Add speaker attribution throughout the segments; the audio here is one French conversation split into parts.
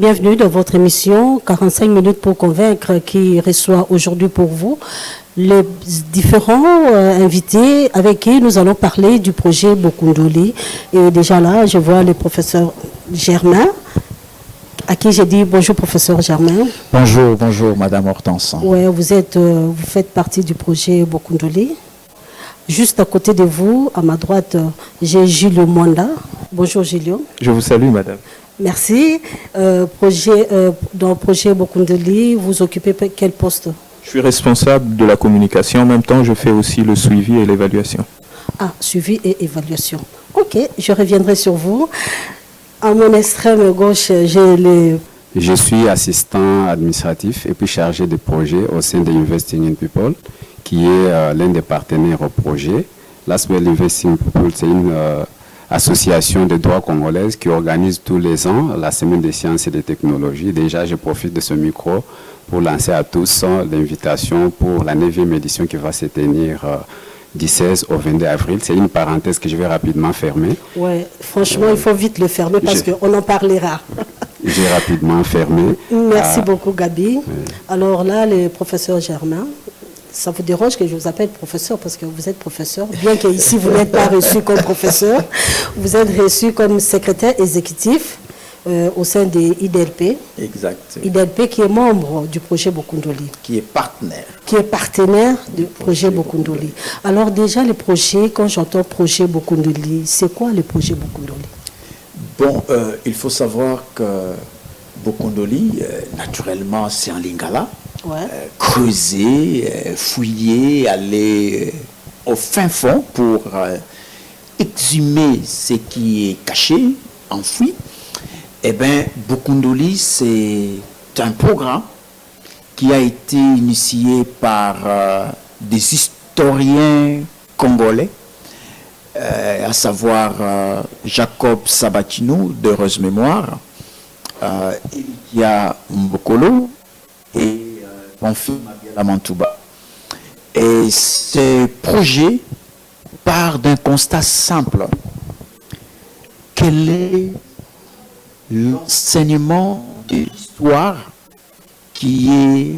Speaker 1: Bienvenue dans votre émission 45 minutes pour convaincre qui reçoit aujourd'hui pour vous les différents invités avec qui nous allons parler du projet Bokundoli. Et déjà là, je vois le professeur Germain, à qui j'ai dit bonjour professeur Germain.
Speaker 2: Bonjour, bonjour Madame Hortense.
Speaker 1: Ouais, vous faites partie du projet Bokundoli. Juste à côté de vous, à ma droite, j'ai Julio Mwanda. Bonjour Julio.
Speaker 3: Je vous salue Madame.
Speaker 1: Merci. Dans le projet Bokundoli, vous occupez quel poste?
Speaker 3: Je suis responsable de la communication. En même temps, je fais aussi le suivi et l'évaluation.
Speaker 1: Ah, suivi et évaluation. Ok, je reviendrai sur vous. À mon extrême gauche, j'ai les...
Speaker 4: Je suis assistant administratif et puis chargé de projet au sein de Investing in People, qui est l'un des partenaires au projet. L'Aswell Investing in People, c'est une association de droit congolaise qui organise tous les ans la semaine des sciences et des technologies. Déjà, je profite de ce micro pour lancer à tous l'invitation pour la 9e édition qui va se tenir du 16 au 22 avril. C'est une parenthèse que je vais rapidement fermer.
Speaker 1: Oui, franchement, il faut vite le fermer parce qu'on en parlera.
Speaker 4: J'ai rapidement fermé.
Speaker 1: Merci beaucoup, Gabi. Alors là, le professeur Germain, ça vous dérange que je vous appelle professeur parce que vous êtes professeur, bien qu'ici vous n'êtes pas reçu comme professeur, vous êtes reçu comme secrétaire exécutif au sein de IDLP.
Speaker 2: Exact.
Speaker 1: IDLP qui est membre du projet Bokundoli.
Speaker 2: Qui est partenaire.
Speaker 1: Qui est partenaire du projet Bokundoli. Alors déjà, le projet, quand j'entends projet Bokundoli, c'est quoi le projet Bokundoli?
Speaker 2: Bon, il faut savoir que Bokundoli, naturellement, c'est en lingala.
Speaker 1: Ouais.
Speaker 2: Creuser, fouiller, aller au fin fond pour exhumer ce qui est caché, enfoui. Eh bien, Bokundoli, c'est un programme qui a été initié par des historiens congolais, à savoir Jacob Sabatino, d'heureuse mémoire, Elia Mbokolo et Bonfim Mantouba. Et ce projet part d'un constat simple. Quel est l'enseignement de l'histoire qui est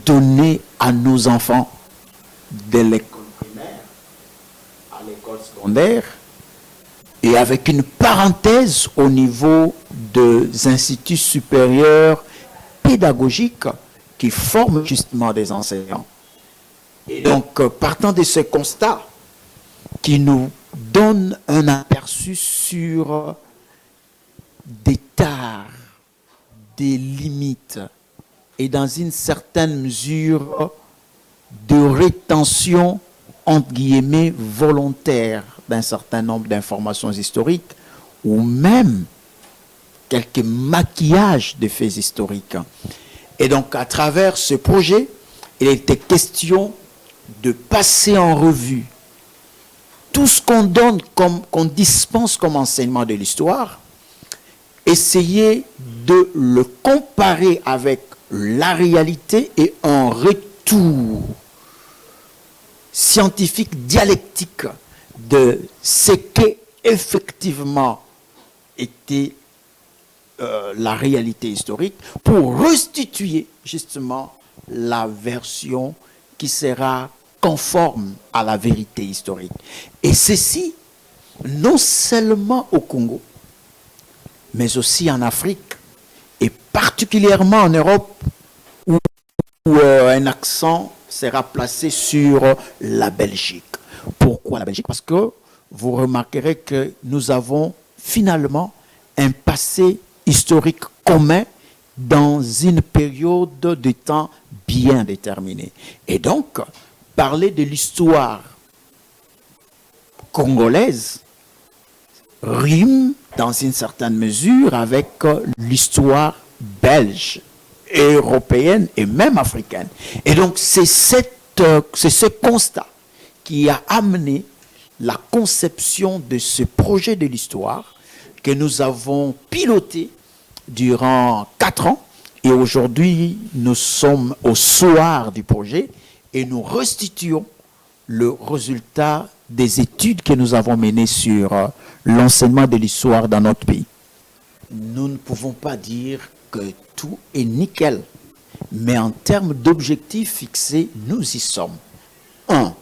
Speaker 2: donné à nos enfants de l'école primaire à l'école secondaire et avec une parenthèse au niveau des instituts supérieurs pédagogiques qui forment justement des enseignants. Et donc, partant de ce constat qui nous donne un aperçu sur des tares, des limites et dans une certaine mesure de rétention entre guillemets volontaire d'un certain nombre d'informations historiques ou même quelques maquillages de faits historiques. Et donc, à travers ce projet, il était question de passer en revue tout ce qu'on donne, qu'on dispense comme enseignement de l'histoire, essayer de le comparer avec la réalité et un retour scientifique, dialectique de ce qu'est effectivement était la réalité historique pour restituer justement la version qui sera conforme à la vérité historique. Et ceci, non seulement au Congo, mais aussi en Afrique, et particulièrement en Europe, où un accent sera placé sur la Belgique. Pourquoi la Belgique? Parce que vous remarquerez que nous avons finalement un passé historique commun dans une période de temps bien déterminée. Et donc, parler de l'histoire congolaise rime dans une certaine mesure avec l'histoire belge, européenne et même africaine. Et donc, c'est ce constat qui a amené la conception de ce projet de l'histoire que nous avons piloté durant 4 ans. Et aujourd'hui, nous sommes au soir du projet et nous restituons le résultat des études que nous avons menées sur l'enseignement de l'histoire dans notre pays. nous ne pouvons pas dire que tout est nickel. Mais en termes d'objectifs fixés, nous y sommes. 1.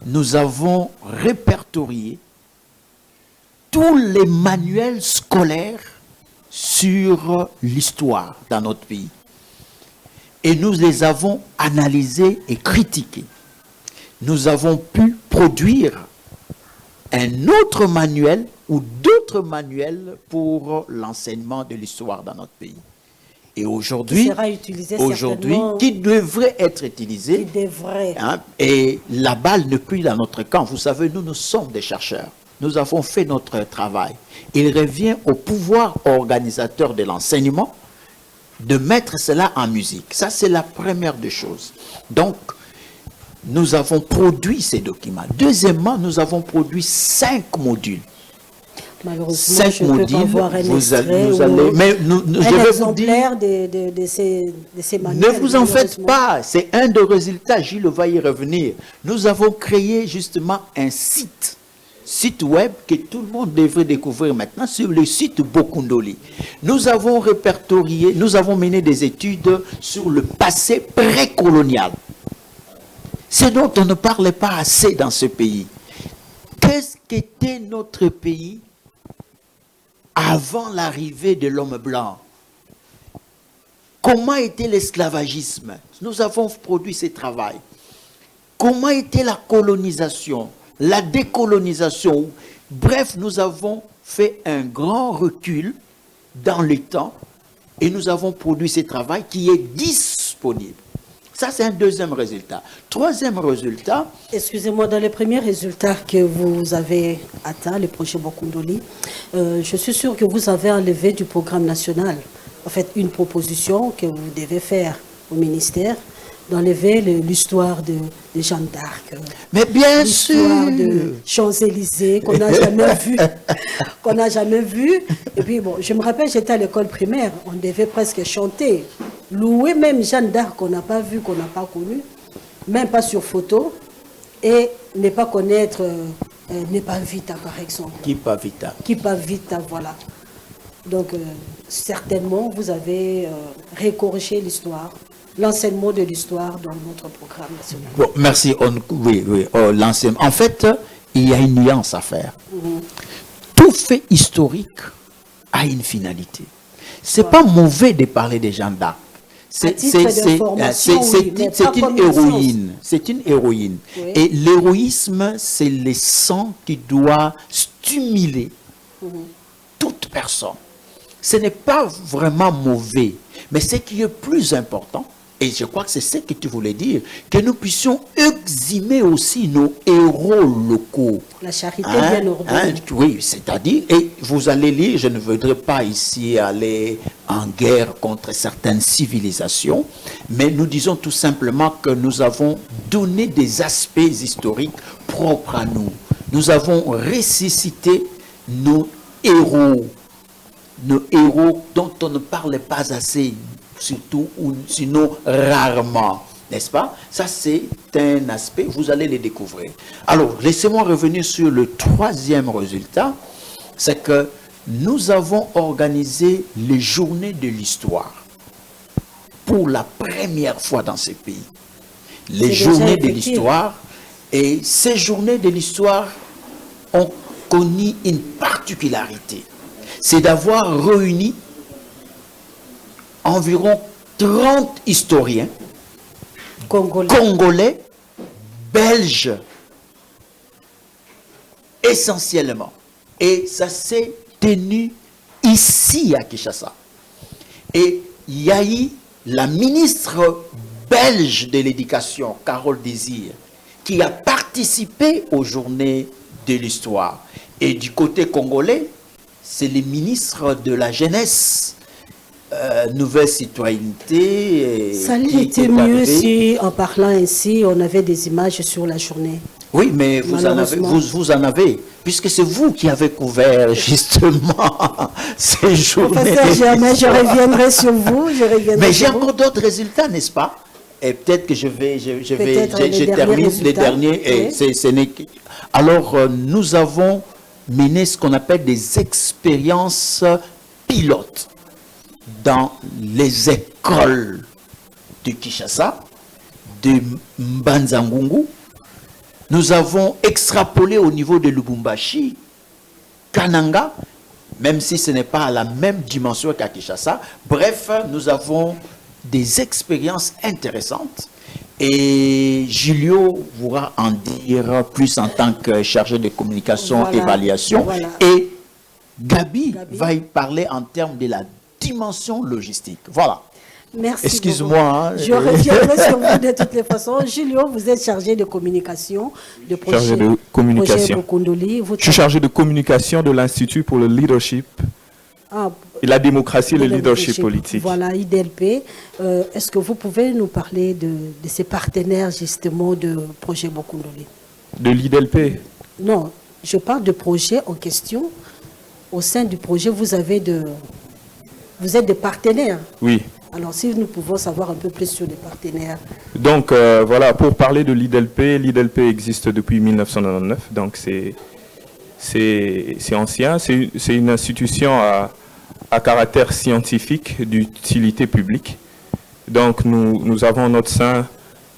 Speaker 2: Nous avons répertorié tous les manuels scolaires sur l'histoire dans notre pays. Et nous les avons analysés et critiqués. Nous avons pu produire un autre manuel ou d'autres manuels pour l'enseignement de l'histoire dans notre pays. Et aujourd'hui, qui devrait être utilisé, hein, et la balle n'est plus dans notre camp. Vous savez, nous sommes des chercheurs. Nous avons fait notre travail. Il revient au pouvoir organisateur de l'enseignement de mettre cela en musique. Ça, c'est la première des choses. Donc, nous avons produit ces documents. Deuxièmement, nous avons produit 5 modules.
Speaker 1: Malheureusement, 5 modules, vous allez, mais je vais vous dire, de ces manuels.
Speaker 2: Ne vous en faites pas, c'est un des résultats, Gilles va y revenir. Nous avons créé justement un site web que tout le monde devrait découvrir maintenant sur le site Bokundoli. Nous avons répertorié, nous avons mené des études sur le passé précolonial. C'est dont on ne parlait pas assez dans ce pays. Qu'est-ce qu'était notre pays avant l'arrivée de l'homme blanc? Comment était l'esclavagisme? Nous avons produit ce travail. Comment était la colonisation, la décolonisation? Bref, nous avons fait un grand recul dans le temps et nous avons produit ce travail qui est disponible. Ça, c'est un deuxième résultat. Troisième résultat...
Speaker 1: Excusez-moi, dans les premiers résultats que vous avez atteints, le projet Bokundoli, je suis sûr que vous avez enlevé du programme national, en fait, une proposition que vous devez faire au ministère, d'enlever l'histoire de Jeanne d'Arc.
Speaker 2: Mais bien sûr!
Speaker 1: L'histoire de Champs-Élysées, qu'on n'a jamais vu. Qu'on n'a jamais vu. Et puis, bon, je me rappelle, j'étais à l'école primaire, on devait presque chanter. Louer même Jeanne d'Arc qu'on n'a pas vue, qu'on n'a pas connue, même pas sur photo, et ne pas connaître Nepa Vita, par exemple.
Speaker 2: Kipa Vita.
Speaker 1: Kipa Vita, voilà. Donc, certainement, vous avez récorrigé l'histoire, l'enseignement de l'histoire dans notre programme national.
Speaker 2: Bon, merci. Oui, l'enseignement. En fait, il y a une nuance à faire. Tout fait historique a une finalité. Ce n'est pas mauvais de parler de Jeanne d'Arc. C'est une héroïne. C'est une héroïne. Oui. Et l'héroïsme, c'est le sang qui doit stimuler toute personne. Ce n'est pas vraiment mauvais. Mais ce qui est plus important, et je crois que c'est ce que tu voulais dire, que nous puissions exhumer aussi nos héros locaux.
Speaker 1: La charité bien ordonnée.
Speaker 2: Oui, c'est-à-dire, et vous allez lire, je ne voudrais pas ici aller en guerre contre certaines civilisations, mais nous disons tout simplement que nous avons donné des aspects historiques propres à nous. Nous avons ressuscité nos héros dont on ne parle pas assez, surtout ou sinon rarement, n'est-ce pas? Ça, c'est un aspect, vous allez le découvrir. Alors, laissez-moi revenir sur le troisième résultat, c'est que nous avons organisé les journées de l'histoire pour la première fois dans ce pays. Les journées de l'histoire, et ces journées de l'histoire ont connu une particularité, c'est d'avoir réuni environ 30 historiens congolais, belges, essentiellement. Et ça s'est tenu ici à Kinshasa. Et il y a eu la ministre belge de l'éducation, Carole Désir, qui a participé aux journées de l'histoire. Et du côté congolais, c'est le ministre de la jeunesse, nouvelle citoyenneté.
Speaker 1: Ça était mieux si, en parlant ainsi, on avait des images sur la journée.
Speaker 2: Oui, mais vous en avez, puisque c'est vous qui avez couvert justement ces journées.
Speaker 1: Professeur Germain, je reviendrai sur vous.
Speaker 2: Mais j'ai encore d'autres résultats, n'est-ce pas? Et peut-être que je termine les derniers. Oui. Alors, nous avons mené ce qu'on appelle des expériences pilote dans les écoles de Kinshasa, de Mbanza-Ngungu. Nous avons extrapolé au niveau de Lubumbashi, Kananga, même si ce n'est pas à la même dimension qu'à Kinshasa. Bref, nous avons des expériences intéressantes. Et Julio pourra en dire plus en tant que chargé de communication, évaluation. Voilà. Et Gabi va y parler en termes de la dimension logistique. Voilà.
Speaker 1: Merci.
Speaker 2: Excuse-moi. Hein.
Speaker 1: Je reviendrai sur vous de toutes les façons. Julio, vous êtes chargé de communication, de projet.
Speaker 3: Chargé de communication.
Speaker 1: Je
Speaker 3: suis chargé de communication de l'Institut pour le leadership et la démocratie et le leadership politique.
Speaker 1: Voilà, IDLP. Est-ce que vous pouvez nous parler de ces partenaires justement de projet Bokundoli?
Speaker 3: De l'IDLP?
Speaker 1: Non, je parle de projet en question. Au sein du projet, vous êtes des partenaires.
Speaker 3: Oui.
Speaker 1: Alors, si nous pouvons savoir un peu plus sur les partenaires.
Speaker 3: Donc, voilà, pour parler de l'IDLP, l'IDLP existe depuis 1999, donc c'est ancien. C'est une institution à caractère scientifique d'utilité publique. Donc, nous avons en notre sein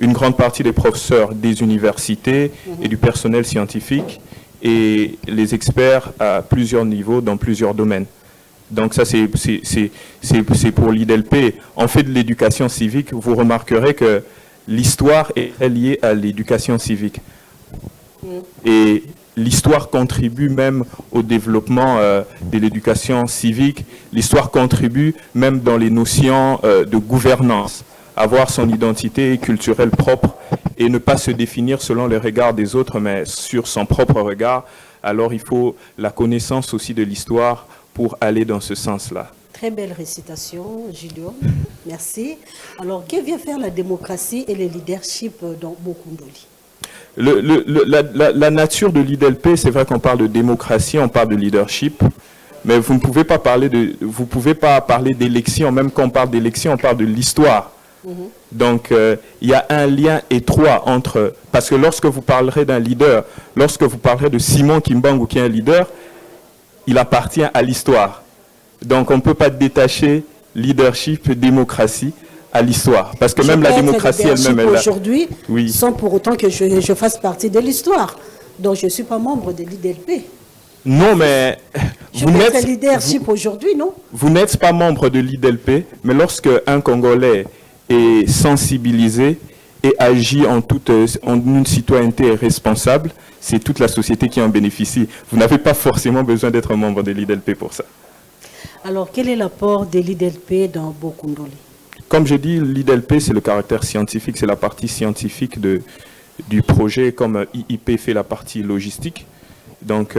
Speaker 3: une grande partie des professeurs des universités et du personnel scientifique et les experts à plusieurs niveaux dans plusieurs domaines. Donc ça, c'est pour l'IDLP. On fait de l'éducation civique. Vous remarquerez que l'histoire est liée à l'éducation civique. Et l'histoire contribue même au développement de l'éducation civique. L'histoire contribue même dans les notions de gouvernance. Avoir son identité culturelle propre et ne pas se définir selon les regards des autres, mais sur son propre regard. Alors il faut la connaissance aussi de l'histoire pour aller dans ce sens-là.
Speaker 1: Très belle récitation, Julio. Merci. Alors, que vient faire la démocratie et le leadership dans Bokundoli?
Speaker 3: La nature de l'IDLP, c'est vrai qu'on parle de démocratie, on parle de leadership, mais vous ne pouvez pas parler d'élection. Même quand on parle d'élection, on parle de l'histoire. Donc, il y a un lien étroit entre... Parce que lorsque vous parlerez d'un leader, lorsque vous parlerez de Simon Kimbangu qui est un leader, il appartient à l'histoire. Donc, on ne peut pas détacher leadership, démocratie à l'histoire. Parce que même la démocratie elle-même...
Speaker 1: aujourd'hui, sans pour autant que je fasse partie de l'histoire. Donc, je ne suis pas membre de l'IDLP.
Speaker 3: Non, mais...
Speaker 1: Vous n'êtes leadership aujourd'hui, non?
Speaker 3: Vous n'êtes pas membre de l'IDLP, mais lorsque un Congolais est sensibilisé et agit en une citoyenneté responsable, c'est toute la société qui en bénéficie. Vous n'avez pas forcément besoin d'être membre de l'IDLP pour ça. Alors, quel est l'apport de l'IDLP dans Bokundoli? Comme je dis, l'IDLP, c'est le caractère scientifique, c'est la partie scientifique du projet, comme IIP fait la partie logistique. Donc,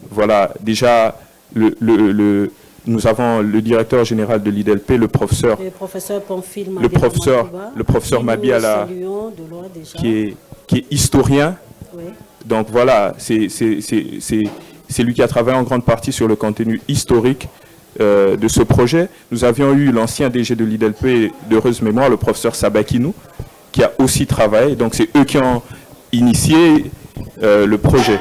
Speaker 3: voilà, déjà, nous avons le directeur général de l'IDLP, le professeur Pamphile le professeur Mabiala, qui est historien. Oui. Donc voilà, c'est lui qui a travaillé en grande partie sur le contenu historique de ce projet. Nous avions eu l'ancien DG de l'IDLP d'heureuse mémoire, le professeur Sabakinou, qui a aussi travaillé. Donc c'est eux qui ont initié le projet.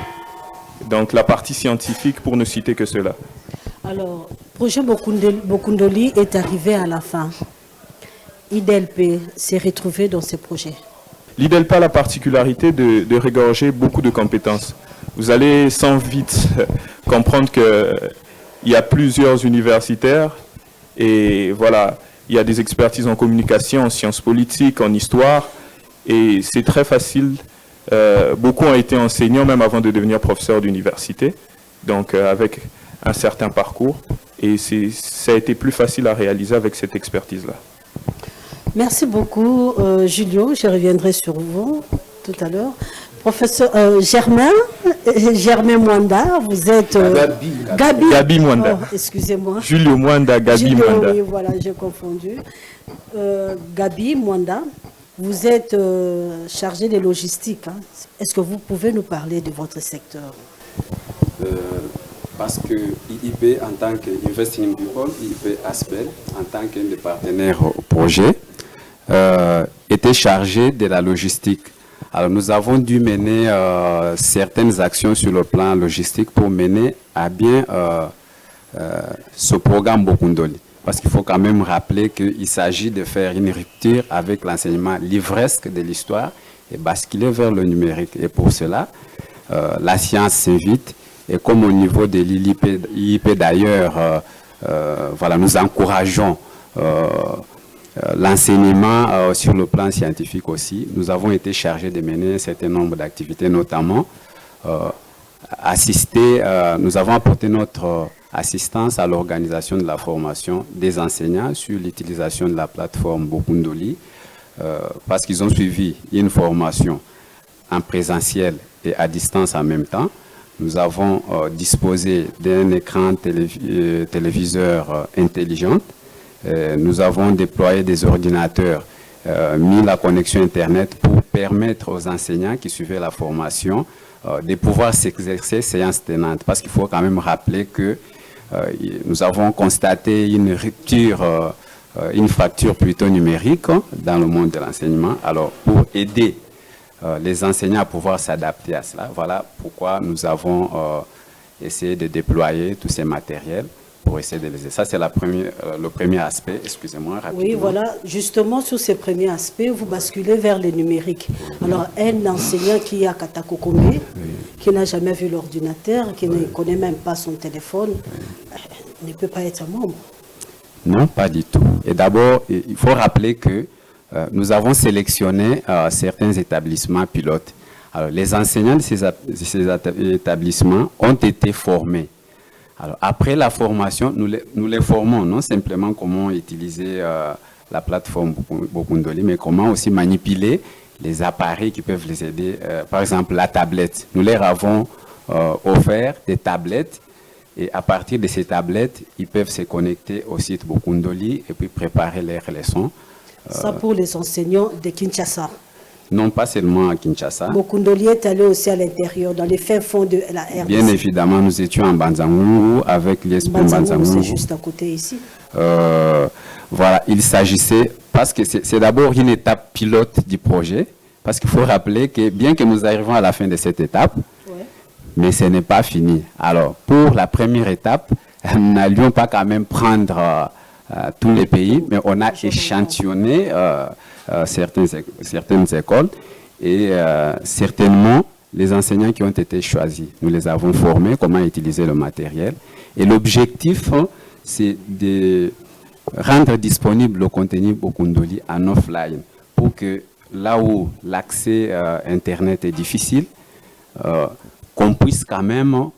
Speaker 3: Donc la partie scientifique, pour ne citer que cela. Alors, le projet Bokundoli est arrivé à la fin. IDLP s'est retrouvé dans ce projet. L'IDLP a la particularité de regorger beaucoup de compétences. Vous allez sans vite comprendre qu'il y a plusieurs universitaires et voilà, il y a des expertises en communication, en sciences politiques, en histoire et c'est très facile. Beaucoup ont été enseignants même avant de devenir professeurs d'université, donc avec un certain parcours et ça a été plus facile à réaliser avec cette expertise-là. Merci beaucoup, Julio. Je reviendrai sur vous tout à l'heure. Professeur Germain Mwanda, vous êtes... Gabi Mwanda. Oh, excusez-moi. Julio Mwanda, Gabi Mwanda. Oui, voilà, j'ai confondu. Gabi Mwanda, vous êtes chargé de logistique. Hein. Est-ce que vous pouvez nous parler de votre secteur?
Speaker 4: Parce que IIP, en tant qu'Investing in People, IIP Aspel, en tant qu'un des partenaires au projet, était chargé de la logistique. Alors nous avons dû mener certaines actions sur le plan logistique pour mener à bien ce programme Bokundoli. Parce qu'il faut quand même rappeler qu'il s'agit de faire une rupture avec l'enseignement livresque de l'histoire et basculer vers le numérique. Et pour cela, la science s'invite. Et comme au niveau de l'IIP d'ailleurs, voilà, nous encourageons l'enseignement sur le plan scientifique aussi. Nous avons été chargés de mener un certain nombre d'activités, notamment nous avons apporté notre assistance à l'organisation de la formation des enseignants sur l'utilisation de la plateforme Bokundoli, parce qu'ils ont suivi une formation en présentiel et à distance en même temps. Nous avons disposé d'un écran téléviseur intelligent. Nous avons déployé des ordinateurs, mis la connexion Internet pour permettre aux enseignants qui suivaient la formation de pouvoir s'exercer séance tenante. Parce qu'il faut quand même rappeler que nous avons constaté une rupture, une fracture plutôt numérique dans le monde de l'enseignement. Alors, pour aider les enseignants à pouvoir s'adapter à cela, voilà pourquoi nous avons essayé de déployer tous ces matériels pour essayer de les aider. Ça, c'est le premier aspect, excusez-moi, rapidement.
Speaker 1: Oui, voilà, justement, sur ces premiers aspects, vous basculez vers le numérique. Alors, un enseignant qui est à Katakokome, qui n'a jamais vu l'ordinateur, qui ne connaît même pas son téléphone, ne peut pas être membre.
Speaker 4: Non, pas du tout. Et d'abord, il faut rappeler que nous avons sélectionné certains établissements pilotes. Alors, les enseignants de ces établissements ont été formés. Alors, après la formation, nous les formons, non simplement comment utiliser la plateforme Bokundoli, mais comment aussi manipuler les appareils qui peuvent les aider. Par exemple, la tablette. Nous leur avons offert des tablettes et à partir de ces tablettes, ils peuvent se connecter au site Bokundoli et puis préparer leurs leçons.
Speaker 1: Ça pour les enseignants de Kinshasa.
Speaker 4: Non, pas seulement à Kinshasa.
Speaker 1: Bokundoli est allé aussi à l'intérieur, dans les fins fonds de la RDC.
Speaker 4: Bien évidemment, nous étions en Banzangou avec l'ISP Banzangou.
Speaker 1: C'est juste à côté ici.
Speaker 4: Voilà, il s'agissait, parce que c'est d'abord une étape pilote du projet, parce qu'il faut rappeler que bien que nous arrivons à la fin de cette étape, mais ce n'est pas fini. Alors, pour la première étape, nous n'allions pas quand même prendre tous les pays, mais on a échantillonné certaines écoles et certainement les enseignants qui ont été choisis. Nous les avons formés, comment utiliser le matériel. Et l'objectif, c'est de rendre disponible le contenu Bokundoli en offline pour que là où l'accès Internet est difficile, qu'on puisse quand même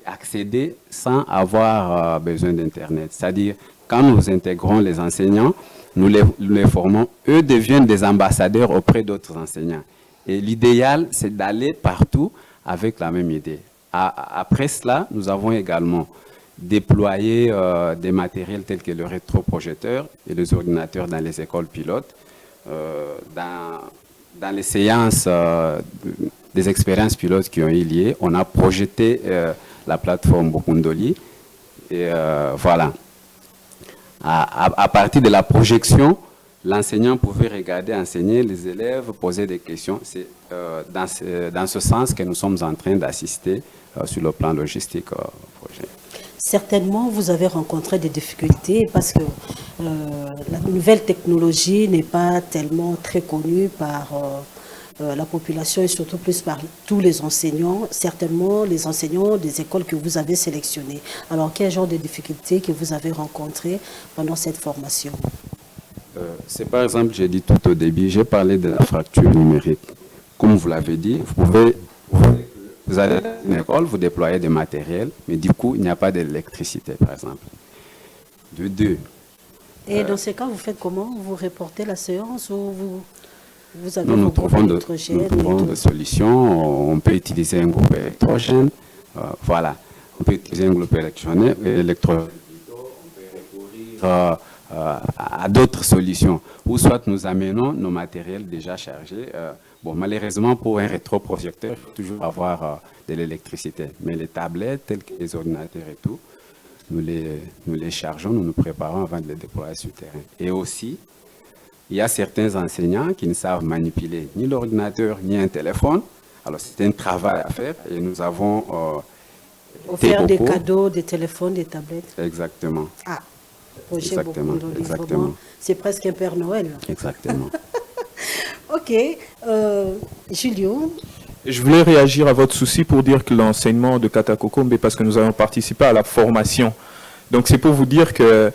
Speaker 4: accéder sans avoir besoin d'Internet. C'est-à-dire, quand nous intégrons les enseignants, nous les formons, eux deviennent des ambassadeurs auprès d'autres enseignants. Et l'idéal, c'est d'aller partout avec la même idée. Après cela, nous avons également déployé des matériels tels que le rétroprojecteur et les ordinateurs dans les écoles pilotes. Dans les séances des expériences pilotes qui ont eu lieu, on a projeté la plateforme Bokundoli. Et voilà. À partir de la projection, l'enseignant pouvait regarder, enseigner, les élèves, poser des questions. C'est dans ce sens que nous sommes en train d'assister sur le plan logistique au projet.
Speaker 1: Certainement, vous avez rencontré des difficultés parce que la nouvelle technologie n'est pas tellement très connue par la population et surtout plus par tous les enseignants, certainement les enseignants des écoles que vous avez sélectionnées. Alors, quel genre de difficultés que vous avez rencontrées pendant cette formation?
Speaker 4: C'est par exemple, j'ai dit tout au début, j'ai parlé de la fracture numérique. Comme vous l'avez dit, vous allez à une école, vous déployez des matériels, mais du coup, il n'y a pas d'électricité, par exemple. De deux.
Speaker 1: Et dans ces cas, vous faites comment? Vous reportez la séance ou vous avez
Speaker 4: nous trouvons des solutions. On peut utiliser un groupe électrogène. Voilà. On peut utiliser un groupe électrogène. On peut recourir à d'autres solutions. Ou soit nous amenons nos matériels déjà chargés. Bon, malheureusement, pour un rétroprojecteur, il faut toujours avoir de l'électricité. Mais les tablettes, telles que les ordinateurs et tout, nous les chargeons, nous nous préparons avant de les déployer sur le terrain. Et aussi, il y a certains enseignants qui ne savent manipuler ni l'ordinateur ni un téléphone. Alors, c'est un travail à faire et nous avons
Speaker 1: Offert des cadeaux, des téléphones, des tablettes.
Speaker 4: Exactement.
Speaker 1: Ah, projet
Speaker 4: Exactement.
Speaker 1: Bokundoli,
Speaker 4: Exactement.
Speaker 1: vraiment, c'est presque un Père Noël.
Speaker 4: Exactement.
Speaker 1: Ok, Julio.
Speaker 3: Je voulais réagir à votre souci pour dire que l'enseignement de Kata Kokombe, parce que nous avons participé à la formation. Donc c'est pour vous dire que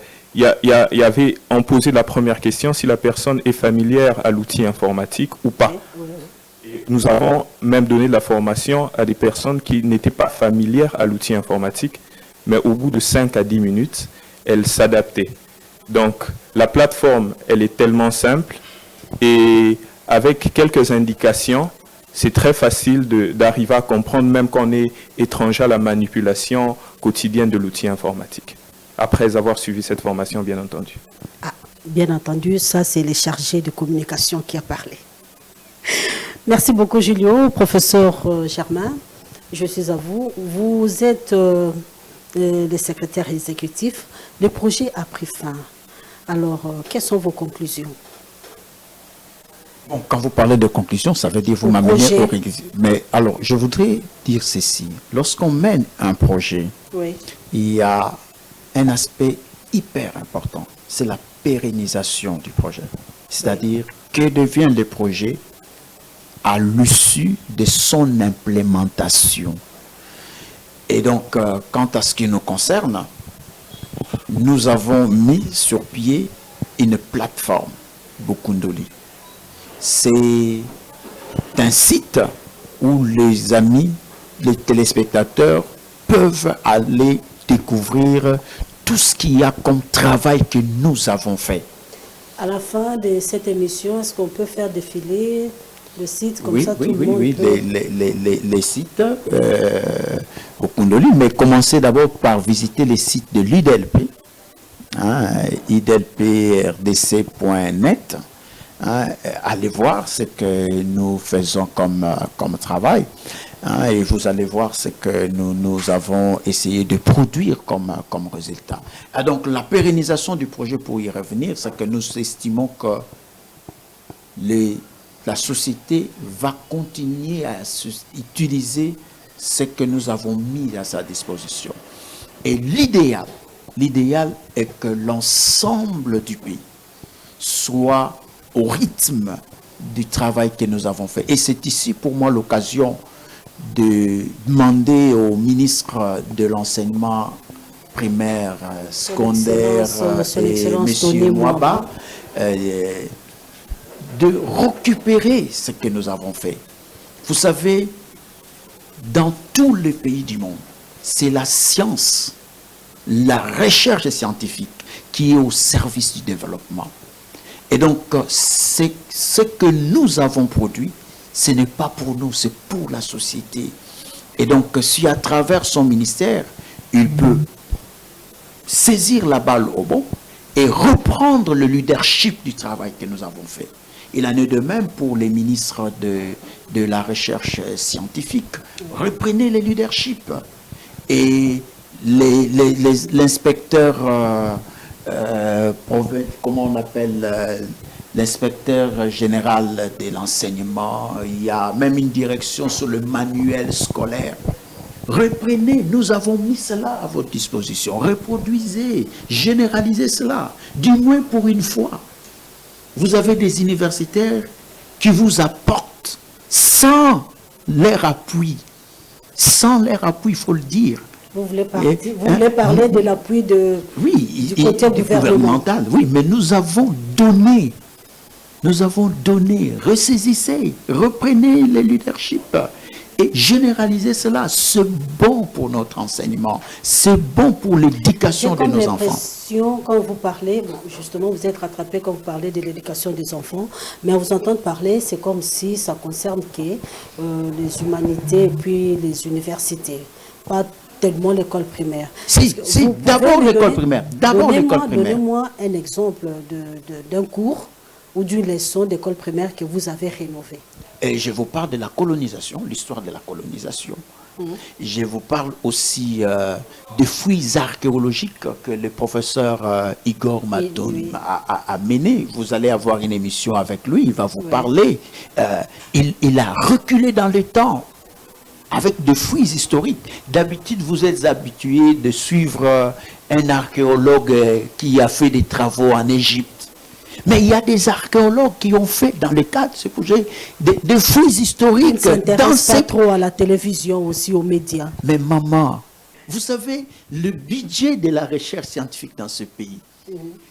Speaker 3: on posait la première question si la personne est familière à l'outil informatique ou pas. Et nous avons même donné de la formation à des personnes qui n'étaient pas familières à l'outil informatique, mais au bout de 5 à 10 minutes, elles s'adaptaient. Donc la plateforme, elle est tellement simple et avec quelques indications, c'est très facile d'arriver à comprendre, même quand on est étranger à la manipulation quotidienne de l'outil informatique. Après avoir suivi cette formation, bien entendu.
Speaker 1: Ah, bien entendu, ça c'est les chargés de communication qui a parlé. Merci beaucoup Julio, professeur Germain. Je suis à vous. Vous êtes le secrétaire exécutif. Le projet a pris fin. Alors, quelles sont vos conclusions?
Speaker 2: Bon, quand vous parlez de conclusion, ça veut dire vous m'amenez au... Mais alors, je voudrais dire ceci. Lorsqu'on mène un projet,
Speaker 1: oui,
Speaker 2: il y a un aspect hyper important. C'est la pérennisation du projet. C'est-à-dire, que devient le projet à l'issue de son implémentation. Et donc, quant à ce qui nous concerne, nous avons mis sur pied une plateforme, Bokundoli. C'est un site où les amis, les téléspectateurs peuvent aller découvrir tout ce qu'il y a comme travail que nous avons fait.
Speaker 1: À la fin de cette émission, est-ce qu'on peut faire défiler le site comme
Speaker 2: oui,
Speaker 1: ça,
Speaker 2: oui,
Speaker 1: tout le monde
Speaker 2: oui,
Speaker 1: peut...
Speaker 2: les sites Bokundoli, mais commencez d'abord par visiter les sites de l'IDLP, idlprdc.net. Allez voir ce que nous faisons comme travail, et vous allez voir ce que nous avons essayé de produire comme résultat. Donc la pérennisation du projet, pour y revenir, c'est que nous estimons que la société va continuer à utiliser ce que nous avons mis à sa disposition. Et l'idéal est que l'ensemble du pays soit au rythme du travail que nous avons fait. Et c'est ici pour moi l'occasion de demander au ministre de l'enseignement primaire, secondaire et M. Mwaba de récupérer ce que nous avons fait. Vous savez, dans tous les pays du monde, c'est la science, la recherche scientifique qui est au service du développement. Et donc, c'est ce que nous avons produit, ce n'est pas pour nous, c'est pour la société. Et donc, si à travers son ministère, il peut saisir la balle au bon et reprendre le leadership du travail que nous avons fait. Il en est de même pour les ministres de la recherche scientifique. Reprenez le leadership. Et l'inspecteur... comment on appelle l'inspecteur général de l'enseignement, il y a même une direction sur le manuel scolaire. Reprenez, nous avons mis cela à votre disposition. Reproduisez, généralisez cela. Du moins pour une fois. Vous avez des universitaires qui vous apportent sans leur appui. Sans leur appui, il faut le dire.
Speaker 1: Vous voulez parler de l'appui du côté
Speaker 2: gouvernemental. Oui, mais nous avons donné, ressaisissez, reprenez le leadership et généralisez cela. C'est bon pour notre enseignement, c'est bon pour l'éducation de nos enfants.
Speaker 1: Quand vous parlez, justement, vous êtes rattrapé quand vous parlez de l'éducation des enfants, mais à vous entendre parler, c'est comme si ça concerne les humanités et puis les universités. Pas tellement l'école primaire.
Speaker 2: Si, d'abord l'école primaire.
Speaker 1: Donnez-moi un exemple d'un cours ou d'une leçon d'école primaire que vous avez rénové.
Speaker 2: Et je vous parle de la colonisation, l'histoire de la colonisation. Je vous parle aussi des fouilles archéologiques que le professeur Igor Matoun a mené. Vous allez avoir une émission avec lui, il va vous parler. Il a reculé dans le temps. avec des fouilles historiques. D'habitude, vous êtes habitué de suivre un archéologue qui a fait des travaux en Égypte. Mais il y a des archéologues qui ont fait, dans le cadre de ce projet, des fouilles historiques.
Speaker 1: Ils s'intéressent pas trop à la télévision, aussi aux médias.
Speaker 2: Mais maman, vous savez, le budget de la recherche scientifique dans ce pays,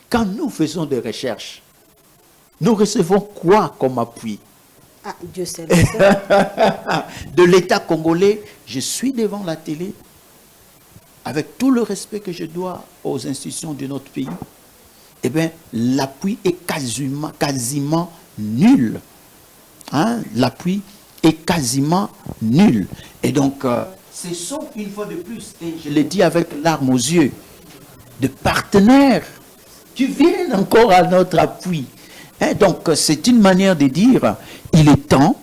Speaker 2: quand nous faisons des recherches, nous recevons quoi comme appui?
Speaker 1: Ah, Dieu sait. Le sait.
Speaker 2: De l'État congolais, je suis devant la télé, avec tout le respect que je dois aux institutions de notre pays. Eh bien, l'appui est quasiment nul. Hein? L'appui est quasiment nul. Et donc, ce sont, une fois de plus, et je le dis avec larmes aux yeux, de partenaires qui viennent encore à notre appui. Hein? Donc, c'est une manière de dire, il est temps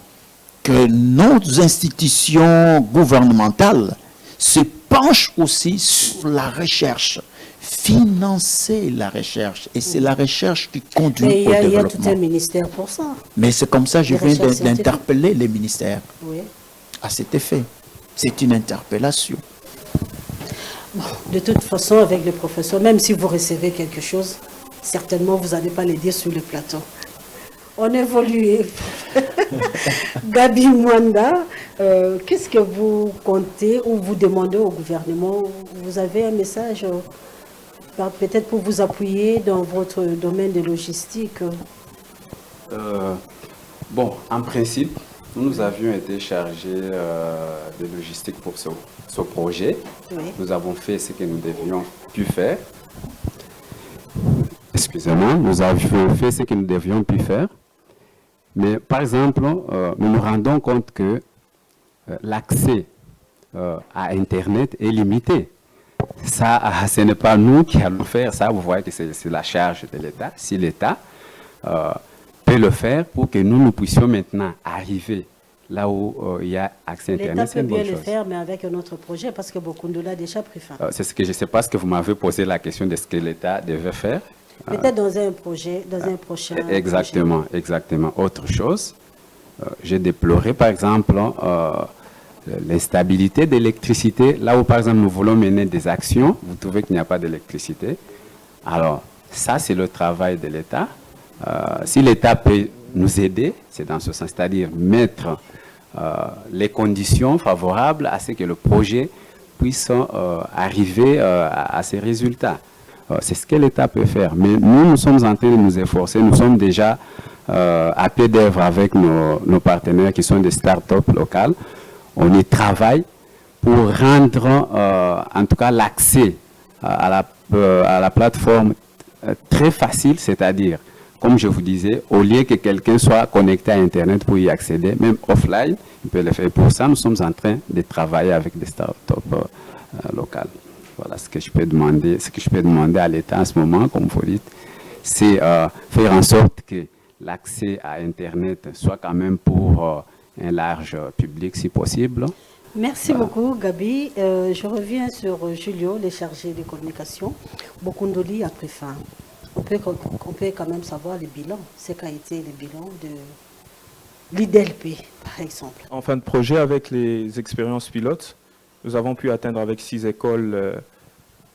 Speaker 2: que nos institutions gouvernementales se penchent aussi sur la recherche. Financer la recherche. Et c'est la recherche qui conduit au développement.
Speaker 1: Il y a tout un ministère pour ça.
Speaker 2: Mais c'est comme ça que je viens d'interpeller les ministères.
Speaker 1: Oui.
Speaker 2: À cet effet. C'est une interpellation.
Speaker 1: Bon, de toute façon, avec le professeur, même si vous recevez quelque chose, certainement vous n'allez pas les dire sur le plateau. On évolue. Gabi Mwanda, qu'est-ce que vous comptez ou vous demandez au gouvernement? Vous avez un message peut-être pour vous appuyer dans votre domaine de logistique?
Speaker 4: Bon, en principe, nous avions été chargés de logistique pour ce projet. Oui. Nous avons fait ce que nous devions pu faire. Excusez-moi, nous avions fait ce que nous devions pu faire. Mais par exemple, nous nous rendons compte que l'accès à Internet est limité. Ça, ce n'est pas nous qui allons faire ça. Vous voyez que c'est la charge de l'État. Si l'État peut le faire pour que nous puissions maintenant arriver là où il y a accès Internet,
Speaker 1: c'est une bonne chose. L'État peut bien le faire, mais avec un autre projet, parce que Bokundola a déjà pris fin.
Speaker 4: C'est ce que je ne sais pas, ce que vous m'avez posé la question de ce que l'État devait faire.
Speaker 1: Peut-être dans un projet, dans un prochain...
Speaker 4: Exactement, projet. Exactement. Autre chose, j'ai déploré par exemple l'instabilité d'électricité. Là où par exemple nous voulons mener des actions, vous trouvez qu'il n'y a pas d'électricité. Alors ça c'est le travail de l'État. Si l'État peut nous aider, c'est dans ce sens, c'est-à-dire mettre les conditions favorables à ce que le projet puisse arriver à ces résultats. C'est ce que l'État peut faire. Mais nous sommes en train de nous efforcer. Nous sommes déjà à pied d'œuvre avec nos partenaires qui sont des start-up locales. On y travaille pour rendre, en tout cas, l'accès à la plateforme très facile, c'est-à-dire, comme je vous disais, au lieu que quelqu'un soit connecté à Internet pour y accéder, même offline, il peut le faire. Pour ça, nous sommes en train de travailler avec des start-up locales. Voilà ce que je peux demander à l'État en ce moment, comme vous dites, c'est faire en sorte que l'accès à Internet soit quand même pour un large public, si possible.
Speaker 1: Merci beaucoup, Gabi. Je reviens sur Julio, le chargé de communication. Bokundoli a pris fin. On peut quand même savoir le bilan, ce qu'a été le bilan de l'IDLP, par exemple.
Speaker 3: En fin de projet, avec les expériences pilotes, nous avons pu atteindre avec 6 écoles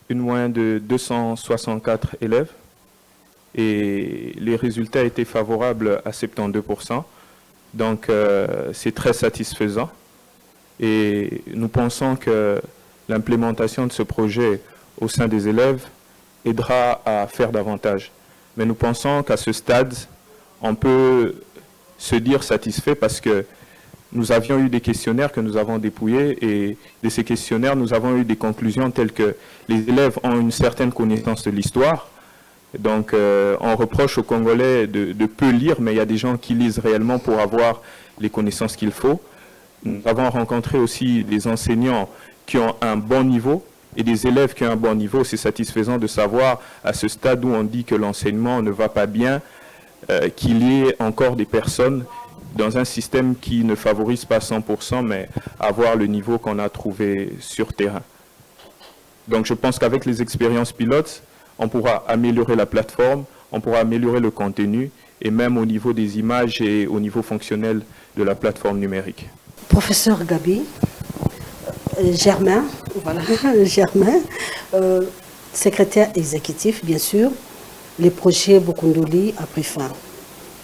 Speaker 3: une moyenne de 264 élèves et les résultats étaient favorables à 72%. Donc c'est très satisfaisant et nous pensons que l'implémentation de ce projet au sein des élèves aidera à faire davantage. Mais nous pensons qu'à ce stade, on peut se dire satisfait parce que nous avions eu des questionnaires que nous avons dépouillés et de ces questionnaires, nous avons eu des conclusions telles que les élèves ont une certaine connaissance de l'histoire. Donc, on reproche aux Congolais de peu lire, mais il y a des gens qui lisent réellement pour avoir les connaissances qu'il faut. Nous avons rencontré aussi des enseignants qui ont un bon niveau et des élèves qui ont un bon niveau. C'est satisfaisant de savoir, à ce stade où on dit que l'enseignement ne va pas bien, qu'il y ait encore des personnes dans un système qui ne favorise pas 100%, mais avoir le niveau qu'on a trouvé sur terrain. Donc je pense qu'avec les expériences pilotes, on pourra améliorer la plateforme, on pourra améliorer le contenu, et même au niveau des images et au niveau fonctionnel de la plateforme numérique.
Speaker 1: Professeur Gabi, Germain, voilà, Germain, secrétaire exécutif, bien sûr, les projets Bokundoli a pris fin.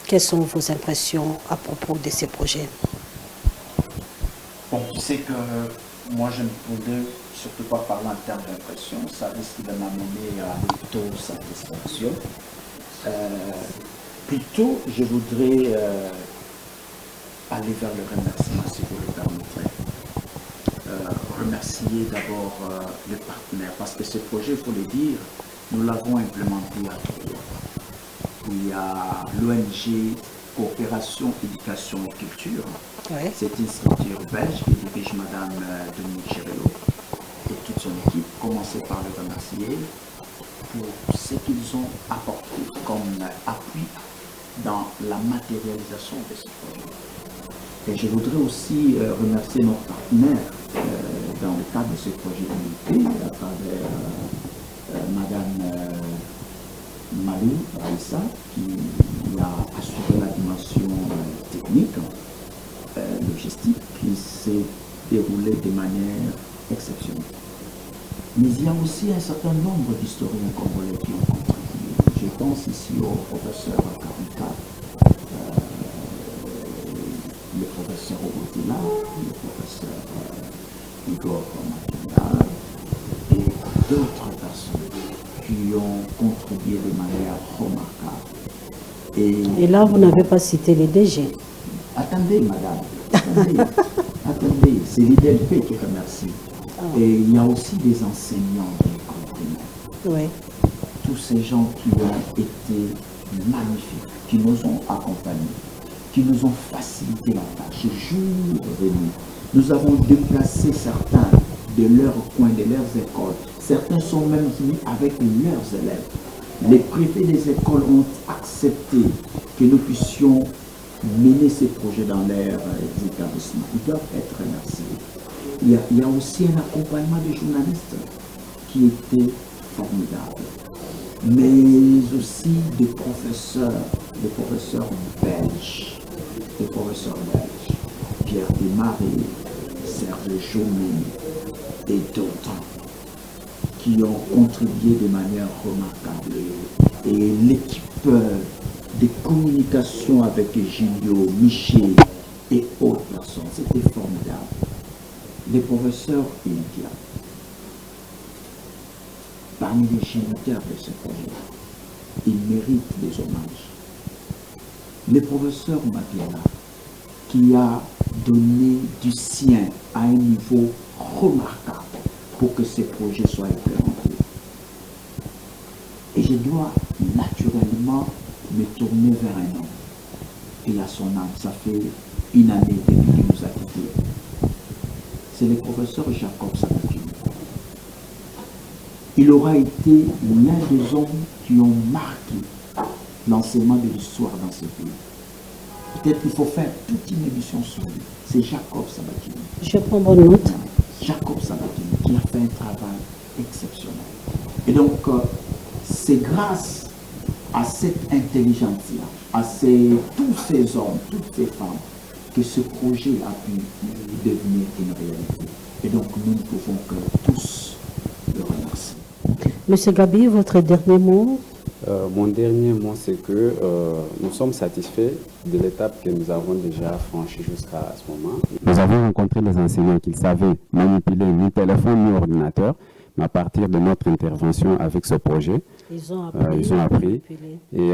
Speaker 1: Quelles sont vos impressions à propos de ces projets?
Speaker 2: Bon, tu sais que moi, je ne voudrais surtout pas parler en termes d'impression. Ça risque de m'amener à l'auto-satisfaction. Plutôt, je voudrais aller vers le remerciement, si vous le permettrez. Remercier d'abord les partenaires, parce que ce projet, il faut le dire, nous l'avons implémenté à 3. Il y a l'ONG Coopération, Éducation et Culture.
Speaker 1: Oui.
Speaker 2: C'est une structure belge qui dirige Madame Dominique Chérélo et toute son équipe. Commencez par le remercier pour ce qu'ils ont apporté comme appui dans la matérialisation de ce projet. Et je voudrais aussi remercier nos partenaires dans le cadre de ce projet d'unité, à travers Madame Malou Raissa, qui a assuré la dimension technique, logistique, qui s'est déroulée de manière exceptionnelle. Mais il y a aussi un certain nombre d'historiens congolais qui ont contribué. Je pense ici au professeur Karika, le professeur Obotila, le professeur Igor Matina et d'autres personnes qui ont contribué de manière remarquable.
Speaker 1: Et là, vous n'avez pas cité les DG.
Speaker 2: Attendez, madame, attendez, c'est l'IDLP qui remercie. Et il y a aussi des enseignants de l'école primaire.
Speaker 1: Oui.
Speaker 2: Tous ces gens qui ont été magnifiques, qui nous ont accompagnés, qui nous ont facilité la tâche. Jour venu, nous avons déplacé certains de leurs coins, de leurs écoles. Certains sont même venus avec leurs élèves. Les préfets des écoles ont accepté que nous puissions mener ces projets dans leurs établissements. Ils doivent être remerciés. Il y a aussi un accompagnement des journalistes qui était formidable, mais aussi des professeurs belges, Pierre Desmarais, Serge Jaumet et d'autres qui ont contribué de manière remarquable. Et l'équipe de communication avec Gilio, Michel et autres personnes, c'était formidable. Les professeurs India, parmi les géniteurs de ce projet, ils méritent des hommages. Le professeur Maguela, qui a donné du sien à un niveau remarquable pour que ce projet soit implémenté. Et je dois naturellement me tourner vers un homme. Il a son âme, ça fait une année depuis qu'il nous a quittés. C'est le professeur Jacob Sabatiou. Il aura été l'un des hommes qui ont marqué l'enseignement de l'histoire dans ce pays. Peut-être qu'il faut faire toute une émission sur lui. C'est Jacob Sabatiou.
Speaker 1: Je prends bonne note.
Speaker 2: Jacob Sabatiou qui a fait un travail exceptionnel. Et donc, c'est grâce à cette intelligence-là, à tous ces hommes, toutes ces femmes, que ce projet a pu devenir une réalité. Et donc, nous ne pouvons que tous le remercier.
Speaker 1: Monsieur Gabi, votre dernier mot?
Speaker 4: Mon dernier mot, c'est que nous sommes satisfaits de l'étape que nous avons déjà franchie jusqu'à ce moment. Nous avons rencontré les enseignants qui savaient manipuler ni téléphone ni ordinateur, mais à partir de notre intervention avec ce projet,
Speaker 1: ils ont appris.
Speaker 4: Et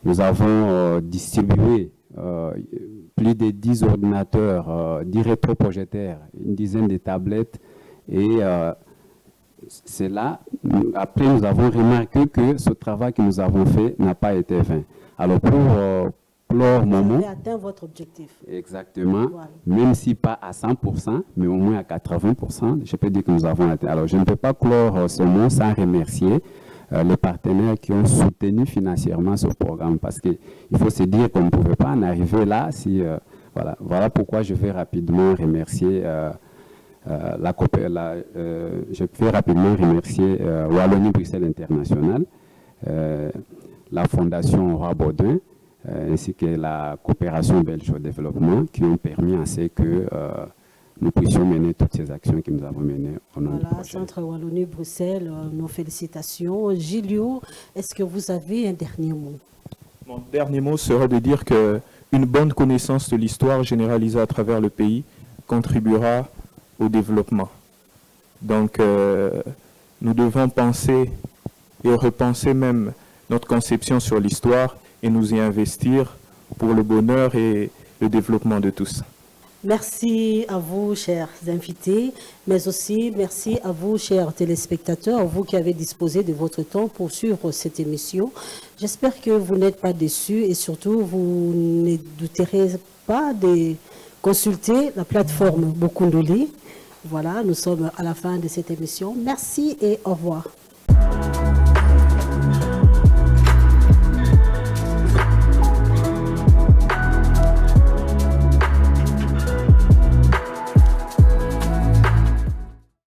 Speaker 4: nous avons distribué plus de 10 ordinateurs, 10 rétroprojecteurs, une dizaine de tablettes. Et c'est là, après nous avons remarqué que ce travail que nous avons fait n'a pas été vain. Alors pour clore mon mot,
Speaker 1: vous avez atteint votre objectif.
Speaker 4: Exactement,
Speaker 1: Voilà.
Speaker 4: même si pas à 100%, mais au moins à 80%, je peux dire que nous avons atteint. Alors je ne peux pas clore ce mot sans remercier les partenaires qui ont soutenu financièrement ce programme, parce qu'il faut se dire qu'on ne pouvait pas en arriver là si... voilà pourquoi je vais rapidement remercier je vais rapidement remercier Wallonie Bruxelles International, la Fondation Roi Baudouin, ainsi que la coopération belge au développement, qui ont permis à ce que nous puissions mener toutes ces actions que nous avons menées au nom du
Speaker 1: Voilà,
Speaker 4: projet.
Speaker 1: Centre Wallonie-Bruxelles, nos félicitations. Gilio, est-ce que vous avez un dernier mot?
Speaker 3: Mon dernier mot serait de dire qu'une bonne connaissance de l'histoire généralisée à travers le pays contribuera au développement. Donc, nous devons penser et repenser même notre conception sur l'histoire et nous y investir pour le bonheur et le développement de tous.
Speaker 1: Merci à vous, chers invités, mais aussi merci à vous, chers téléspectateurs, vous qui avez disposé de votre temps pour suivre cette émission. J'espère que vous n'êtes pas déçus et surtout, vous ne douterez pas de consulter la plateforme Bokundoli. Voilà, nous sommes à la fin de cette émission. Merci et au revoir.